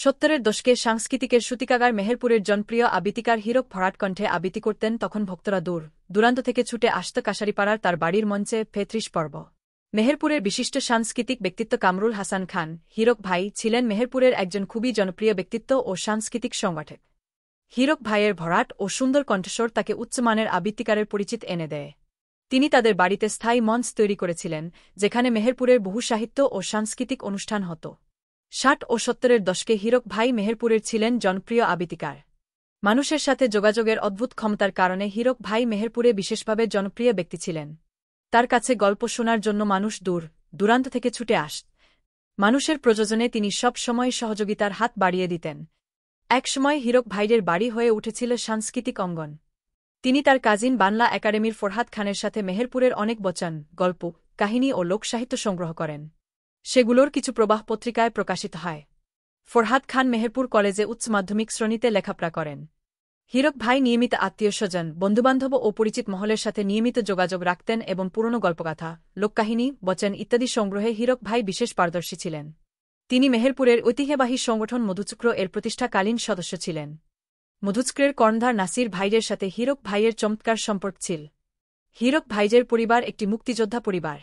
সত্তরের দশকে সাংস্কৃতিকের সূতিকাগার মেহেরপুরের জনপ্রিয় আবৃত্তিকার হীরক ভরাট কণ্ঠে আবৃত্তি করতেন তখন ভক্তরা দূর দূরান্ত থেকে ছুটে আসত কাশারিপাড়ার তার বাড়ির মঞ্চে ৩৫ পর্ব। মেহেরপুরের বিশিষ্ট সাংস্কৃতিক ব্যক্তিত্ব কামরুল হাসান খান হীরক ভাই ছিলেন মেহেরপুরের একজন খুবই জনপ্রিয় ব্যক্তিত্ব ও সাংস্কৃতিক সংগঠক। হীরক ভাইয়ের ভরাট ও সুন্দর কণ্ঠস্বর তাকে উচ্চমানের আবৃত্তিকারের পরিচিত এনে দেয়। তিনি তাদের বাড়িতে স্থায়ী মঞ্চ তৈরি করেছিলেন যেখানে মেহেরপুরের বহু সাহিত্য ও সাংস্কৃতিক অনুষ্ঠান হতো। ৬০ ও ৭০-এর দশকে হীরক ভাই মেহেরপুরের ছিলেন জনপ্রিয় আবৃত্তিকার। মানুষের সাথে যোগাযোগের অদ্ভুত ক্ষমতার কারণে হীরক ভাই মেহেরপুরে বিশেষভাবে জনপ্রিয় ব্যক্তি ছিলেন। তার কাছে গল্প শোনার জন্য মানুষ দূর দূরান্ত থেকে ছুটে আসত। মানুষের প্রযোজনে তিনি সব সময় সহযোগিতার হাত বাড়িয়ে দিতেন। একসময় হীরক ভাইয়ের বাড়ি হয়ে উঠেছিল সাংস্কৃতিক অঙ্গন। তিনি তার কাজিন বাংলা একাডেমির ফরহাদ খানের সাথে মেহেরপুরের অনেক বচন, গল্প, কাহিনী ও লোকসাহিত্য সংগ্রহ করেন। সেগুলোর কিছু প্রবাহ পত্রিকায় প্রকাশিত হয়। ফরহাদ খান মেহেরপুর কলেজে উচ্চ মাধ্যমিক শ্রেণীতে লেখাপড়া করেন। হীরক ভাই নিয়মিত আত্মীয়স্বজন, বন্ধুবান্ধব ও পরিচিত মহলের সাথে নিয়মিত যোগাযোগ রাখতেন এবং পুরনো গল্পগাথা, লোককাহিনী, বচন ইত্যাদি সংগ্রহে হীরক ভাই বিশেষ পারদর্শী ছিলেন। তিনি মেহেরপুরের ঐতিহ্যবাহী সংগঠন মধুচক্র এর প্রতিষ্ঠাকালীন সদস্য ছিলেন। মধুচক্রের কর্ণধার নাসির ভাইয়ের সাথে হীরক ভাইয়ের চমৎকার সম্পর্ক ছিল। হীরক ভাইয়ের পরিবার একটি মুক্তিযোদ্ধা পরিবার।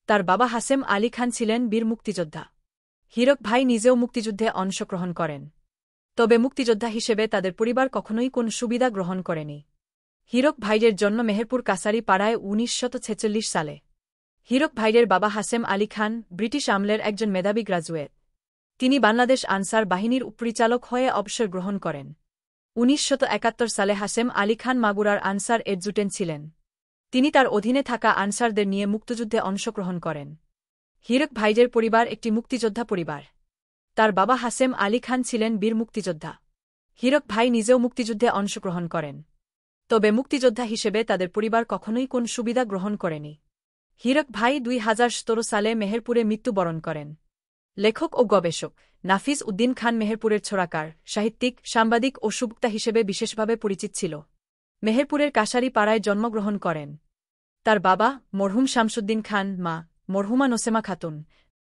তার বাবা হাসেম আলী খান ছিলেন বীর মুক্তিযোদ্ধা। হীরক ভাই নিজেও মুক্তিযুদ্ধে অংশগ্রহণ করেন। তবে মুক্তিযোদ্ধা হিসেবে তাদের পরিবার কখনোই কোন সুবিধা গ্রহণ করেনি। হীরক ভাইয়ের জন্ম মেহেরপুর কাছারি পাড়ায় ১৯৪৬ সালে। হীরক ভাইয়ের বাবা হাসেম আলী খান ব্রিটিশ আমলের একজন মেধাবী গ্রাজুয়েট। তিনি বাংলাদেশ আনসার বাহিনীর উপপরিচালক হয়ে অবসর গ্রহণ করেন। ১৯৭১ সালে হাসেম আলী খান মাগুরার আনসার এডজুটেন্ট ছিলেন। তিনি তার অধীনে থাকা আনসারদের নিয়ে মুক্তিযুদ্ধে অংশগ্রহণ করেন। হীরক ভাইয়ের পরিবার একটি মুক্তিযোদ্ধা পরিবার। তার বাবা হাসেম আলী খান ছিলেন বীর মুক্তিযোদ্ধা। হীরক ভাই নিজেও মুক্তিযুদ্ধে অংশগ্রহণ করেন। তবে মুক্তিযোদ্ধা হিসেবে তাদের পরিবার কখনোই কোন সুবিধা গ্রহণ করেনি। হীরক ভাই ২০১৭ সালে মেহেরপুরে মৃত্যুবরণ করেন। লেখক ও গবেষক নাফিজ উদ্দিন খান মেহেরপুরের ছোড়াকার, সাহিত্যিক, সাংবাদিক ও সুবক্তা হিসেবে বিশেষভাবে পরিচিত ছিল। মেহেরপুরের কাশারি পাড়ায় জন্মগ্রহণ করেন। তার বাবা মরহুম শামসুদ্দিন খান, মা মরহুমা নোসেমা খাতুন।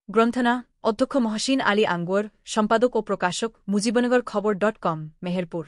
গ্রন্থনা অধ্যক্ষ মহসিন আলী আঙ্গুর, সম্পাদক ও প্রকাশক মুজিবনগর খবর.com, মেহেরপুর।